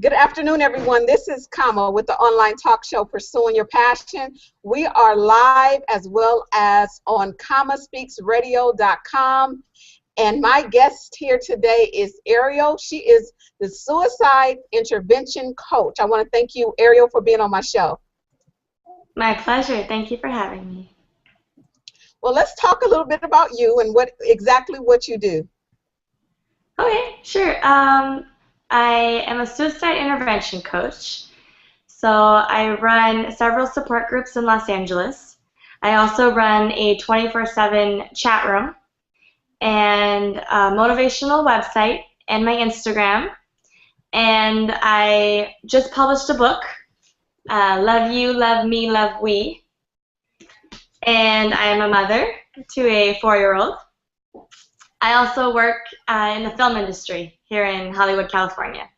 Good afternoon, everyone. This is Kama with the online talk show Pursuing Your Passion. We are live as well as on kamaspeaksradio.com. And my guest here today is Arielle. She is the suicide intervention coach. I want to thank you, Arielle, for being on my show. My pleasure. Thank you for having me. Well, let's talk a little bit about you and exactly what you do. Okay, sure. I am a suicide intervention coach. So I run several support groups in Los Angeles. I also run a 24/7 chat room and a motivational website and my Instagram. And I just published a book, Love You, Love Me, Love We. And I am a mother to a 4-year-old. I also work in the film industry here in Hollywood, California.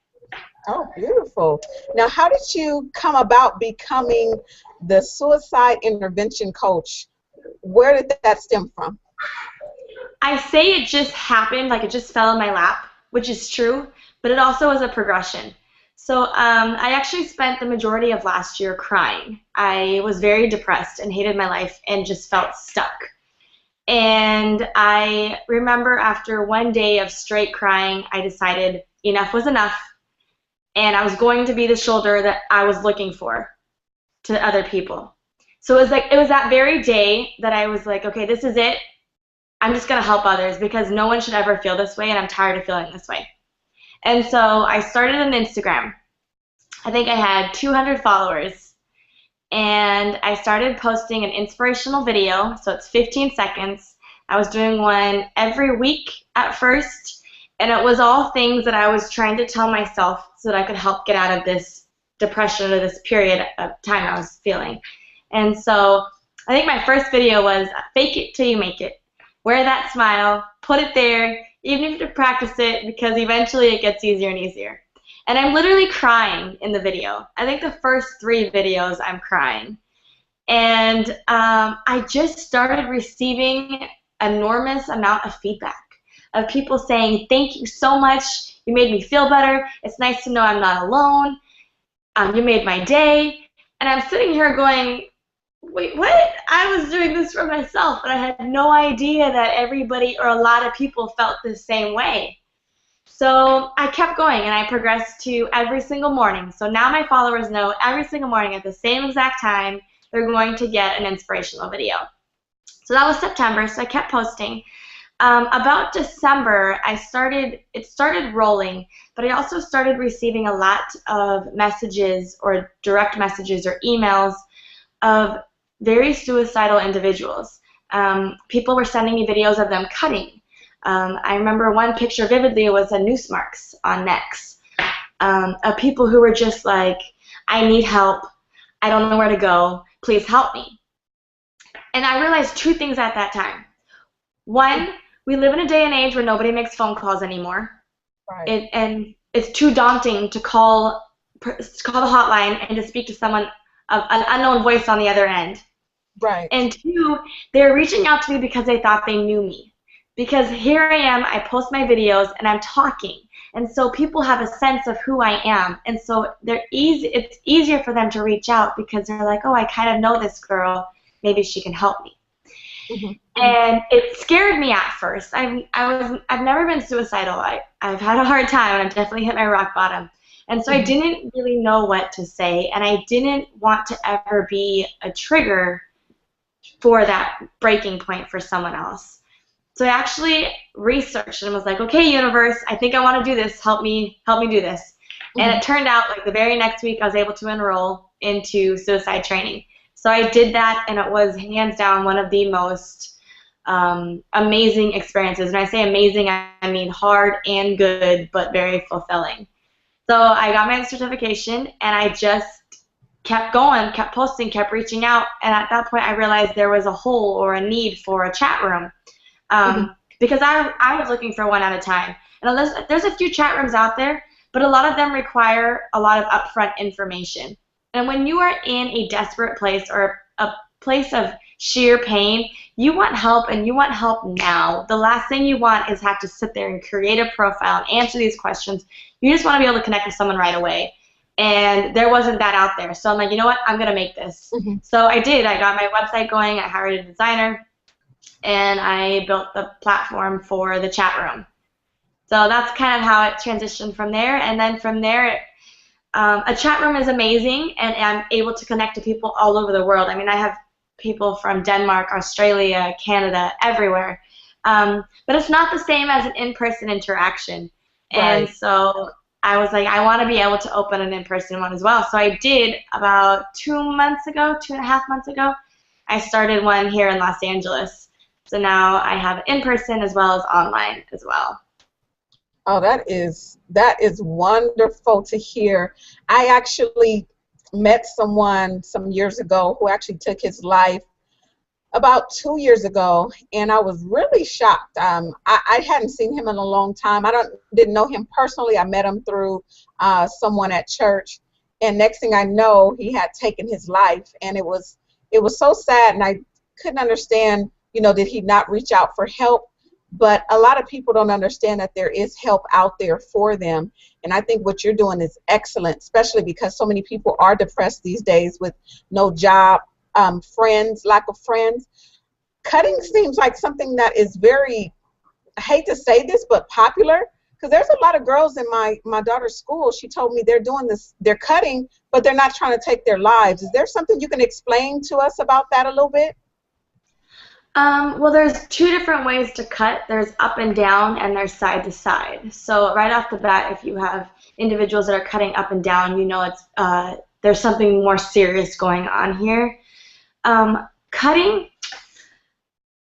Oh, beautiful. Now, how did you come about becoming the suicide intervention coach? Where did that stem from? I say it just happened, like it just fell in my lap, which is true, but it also was a progression. So I actually spent the majority of last year crying. I was very depressed and hated my life and just felt stuck. And I remember after one day of straight crying, I decided enough was enough, and I was going to be the shoulder that I was looking for to other people. So it was that very day that I was like, okay, this is it. I'm just going to help others because no one should ever feel this way, and I'm tired of feeling this way. And so I started an Instagram. I think I had 200 followers. And I started posting an inspirational video, so it's 15 seconds. I was doing one every week at first, and it was all things that I was trying to tell myself so that I could help get out of this depression or this period of time I was feeling. And so I think my first video was fake it till you make it. Wear that smile, put it there, even if you have to practice it, because eventually it gets easier and easier. And I'm literally crying in the video. I think the first 3 videos I'm crying. And I just started receiving an enormous amount of feedback of people saying, thank you so much. You made me feel better. It's nice to know I'm not alone. You made my day. And I'm sitting here going, wait, what? I was doing this for myself, and I had no idea that everybody or a lot of people felt the same way. So I kept going, and I progressed to every single morning. So now my followers know every single morning at the same exact time they're going to get an inspirational video. So that was September, so I kept posting. About December, it started rolling, but I also started receiving a lot of messages or direct messages or emails of very suicidal individuals. People were sending me videos of them cutting. I remember one picture vividly was a noose marks on necks of people who were just like, I need help. I don't know where to go. Please help me. And I realized 2 things at that time. One, we live in a day and age where nobody makes phone calls anymore. Right. And it's too daunting to call the hotline and to speak to someone, an unknown voice on the other end. Right. And 2, they're reaching out to me because they thought they knew me. Because here I am, I post my videos, and I'm talking. And so people have a sense of who I am. And so it's easier for them to reach out because they're like, oh, I kind of know this girl. Maybe she can help me. Mm-hmm. And it scared me at first. I've never been suicidal. I've had a hard time, and I've definitely hit my rock bottom. And so I didn't really know what to say, and I didn't want to ever be a trigger for that breaking point for someone else. So I actually researched and was like, okay, universe, I think I want to do this. Help me do this. Mm-hmm. And it turned out like the very next week I was able to enroll into suicide training. So I did that, and it was hands down one of the most amazing experiences. And I say amazing, I mean hard and good, but very fulfilling. So I got my certification, and I just kept going, kept posting, kept reaching out. And at that point I realized there was a hole or a need for a chat room. Because I was looking for one at a time. And there's a few chat rooms out there, but a lot of them require a lot of upfront information. And when you are in a desperate place or a place of sheer pain, you want help, and you want help now. The last thing you want is have to sit there and create a profile and answer these questions. You just want to be able to connect with someone right away. And there wasn't that out there. So I'm like, you know what? I'm going to make this. So I did. I got my website going. I hired a designer, and I built the platform for the chat room. So that's kind of how it transitioned from there. And then from there, a chat room is amazing, and I'm able to connect to people all over the world. I mean, I have people from Denmark, Australia, Canada, everywhere. But it's not the same as an in-person interaction. Right. And so I was like, I want to be able to open an in-person one as well. So I did about 2.5 months ago. I started one here in Los Angeles. So now I have in-person as well as online as well. Oh, that is wonderful to hear. I actually met someone some years ago who actually took his life about 2 years ago, and I was really shocked. I hadn't seen him in a long time. Didn't know him personally. I met him through someone at church, and next thing I know, he had taken his life, and it was so sad, and I couldn't understand. Did he not reach out for help? But a lot of people don't understand that there is help out there for them. And I think what you're doing is excellent, especially because so many people are depressed these days with no job, lack of friends. Cutting seems like something that is very, I hate to say this, but popular. Because there's a lot of girls in my daughter's school. She told me they're doing this, they're cutting, but they're not trying to take their lives. Is there something you can explain to us about that a little bit? Well, there's two different ways to cut. There's up and down, and there's side to side. So right off the bat, if you have individuals that are cutting up and down, it's there's something more serious going on here. Cutting,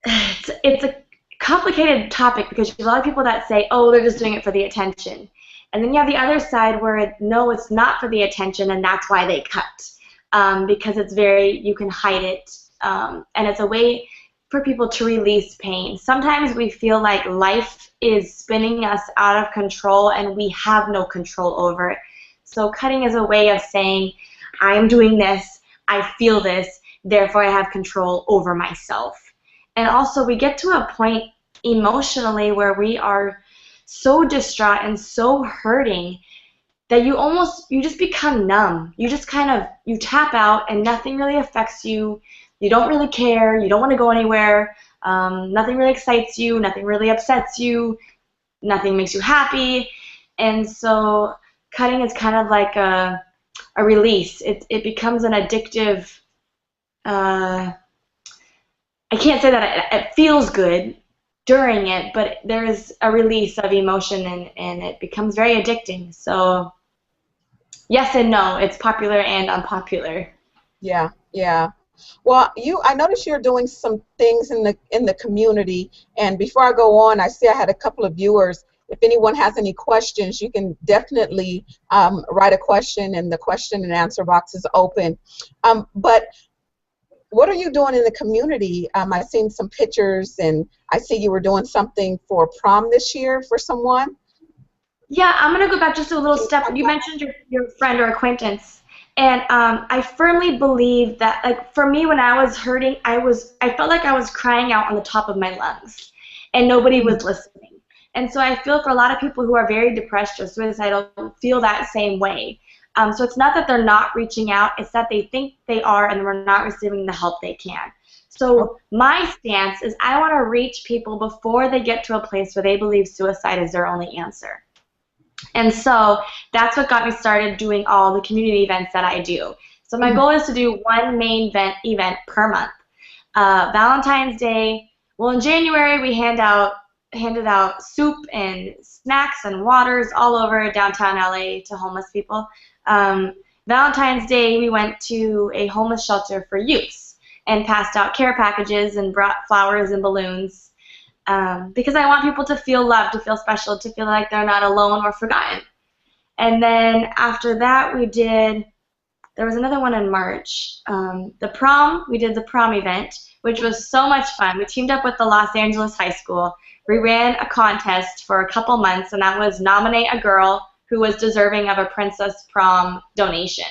it's a complicated topic because you have a lot of people that say, oh, they're just doing it for the attention. And then you have the other side where, no, it's not for the attention, and that's why they cut, because you can hide it, and it's a way for people to release pain. Sometimes we feel like life is spinning us out of control and we have no control over it. So cutting is a way of saying, I am doing this, I feel this, therefore I have control over myself. And also we get to a point emotionally where we are so distraught and so hurting that you just become numb. You just you tap out and nothing really affects you. You don't really care. You don't want to go anywhere. Nothing really excites you. Nothing really upsets you. Nothing makes you happy. And so cutting is kind of like a release. It becomes an addictive. I can't say that it feels good during it, but there is a release of emotion, and it becomes very addicting. So yes and no. It's popular and unpopular. Yeah, yeah. Well, I noticed you're doing some things in the community, and before I go on, I see I had a couple of viewers. If anyone has any questions, you can definitely write a question, and the question and answer box is open. But what are you doing in the community? I've seen some pictures, and I see you were doing something for prom this year for someone. Yeah, I'm going to go back just a little step. You mentioned your friend or acquaintance. And I firmly believe that, like, for me, when I was hurting, I felt like I was crying out on the top of my lungs, and nobody was listening. And so I feel for a lot of people who are very depressed or suicidal feel that same way. So it's not that they're not reaching out, it's that they think they are and we're not receiving the help they can. So my stance is I want to reach people before they get to a place where they believe suicide is their only answer. And so that's what got me started doing all the community events that I do. So my goal is to do one main event per month. Valentine's Day, well, in January we handed out soup and snacks and waters all over downtown LA to homeless people. Valentine's Day we went to a homeless shelter for youths and passed out care packages and brought flowers and balloons. Because I want people to feel loved, to feel special, to feel like they're not alone or forgotten. And then after that, there was another one in March. We did the prom event, which was so much fun. We teamed up with the Los Angeles High School. We ran a contest for a couple months, and that was nominate a girl who was deserving of a Princess Prom donation.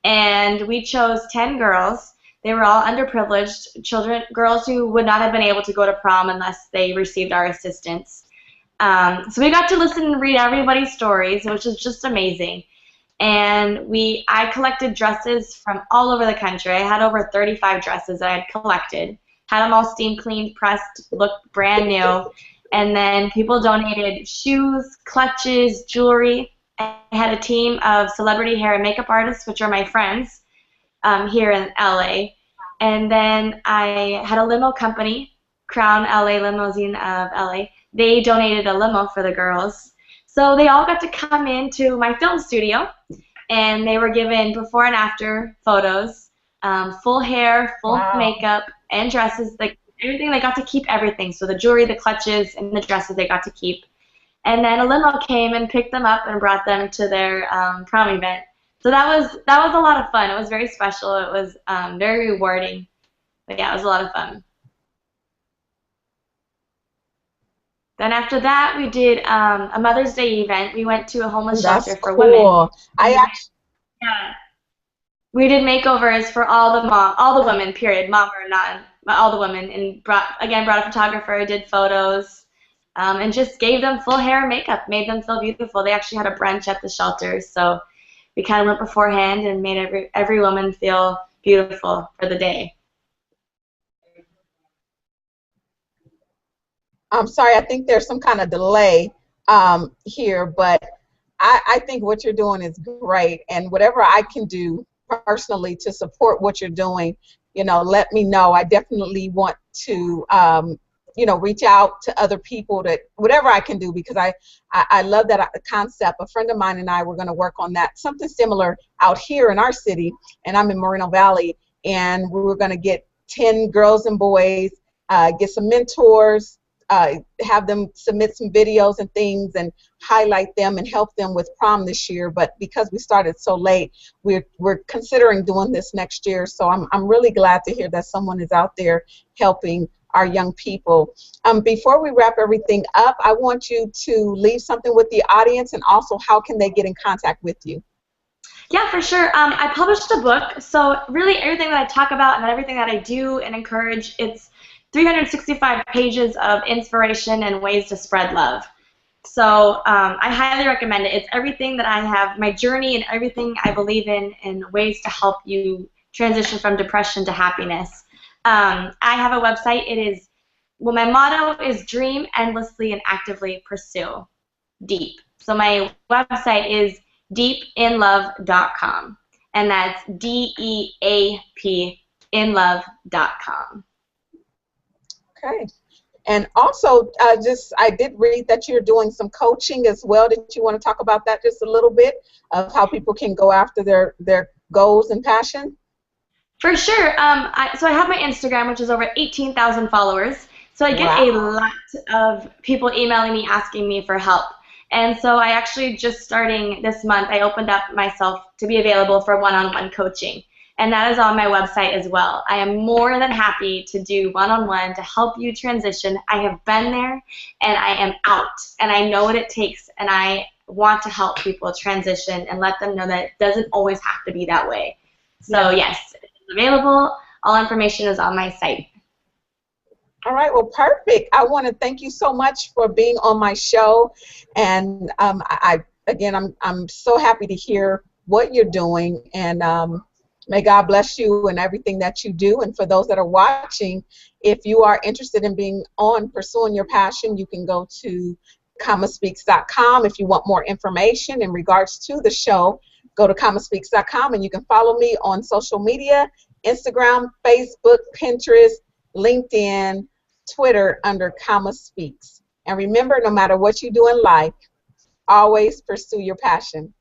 And we chose 10 girls They were all underprivileged children, girls who would not have been able to go to prom unless they received our assistance. So we got to listen and read everybody's stories, which was just amazing. And I collected dresses from all over the country. I had over 35 dresses that I had collected, had them all steam cleaned, pressed, looked brand new. And then people donated shoes, clutches, jewelry. I had a team of celebrity hair and makeup artists, which are my friends here in LA. And then I had a limo company, Crown LA Limousine of LA. They donated a limo for the girls. So they all got to come into my film studio, and they were given before and after photos, full hair, full makeup, and dresses. Like everything, they got to keep everything. So the jewelry, the clutches, and the dresses they got to keep. And then a limo came and picked them up and brought them to their prom event. So that was a lot of fun. It was very special. It was very rewarding. But yeah, it was a lot of fun. Then after that, we did a Mother's Day event. We went to a homeless shelter for women. Yeah. We did makeovers for all the women, period, mom or not, all the women, and brought a photographer, did photos, and just gave them full hair and makeup, made them feel beautiful. They actually had a brunch at the shelter, so we kind of went beforehand and made every woman feel beautiful for the day. I'm sorry, I think there's some kind of delay here, but I think what you're doing is great, and whatever I can do personally to support what you're doing, let me know. I definitely want to, reach out to other people, that whatever I can do, because I love that concept. A friend of mine and I were going to work on that, something similar out here in our city, and I'm in Moreno Valley, and we were going to get 10 girls and boys, get some mentors, have them submit some videos and things and highlight them and help them with prom this year. But because we started so late, we're considering doing this next year. So I'm really glad to hear that someone is out there helping our young people. Before we wrap everything up, I want you to leave something with the audience, and also how can they get in contact with you? Yeah, for sure. I published a book, so really everything that I talk about and everything that I do and encourage, it's 365 pages of inspiration and ways to spread love. So I highly recommend it. It's everything that I have, my journey and everything I believe in, and ways to help you transition from depression to happiness. I have a website. My motto is dream endlessly and actively pursue. Deep. So my website is deepinlove.com, and that's DEAP inlove.com. Okay. And also, I did read that you're doing some coaching as well. Did you want to talk about that just a little bit, of how people can go after their goals and passion? For sure. So I have my Instagram, which is over 18,000 followers. So I get a lot of people emailing me asking me for help. And so I actually, just starting this month, I opened up myself to be available for one-on-one coaching. And that is on my website as well. I am more than happy to do one-on-one to help you transition. I have been there, and I am out, and I know what it takes, and I want to help people transition and let them know that it doesn't always have to be that way. So yes, it's available. All information is on my site. All right, well, perfect. I want to thank you so much for being on my show, and I'm so happy to hear what you're doing, and may God bless you and everything that you do. And for those that are watching, if you are interested in pursuing your passion, you can go to kamaspeaks.com. If you want more information in regards to the show, go to kamaspeaks.com, and you can follow me on social media, Instagram, Facebook, Pinterest, LinkedIn, Twitter under Kama Speaks. And remember, no matter what you do in life, always pursue your passion.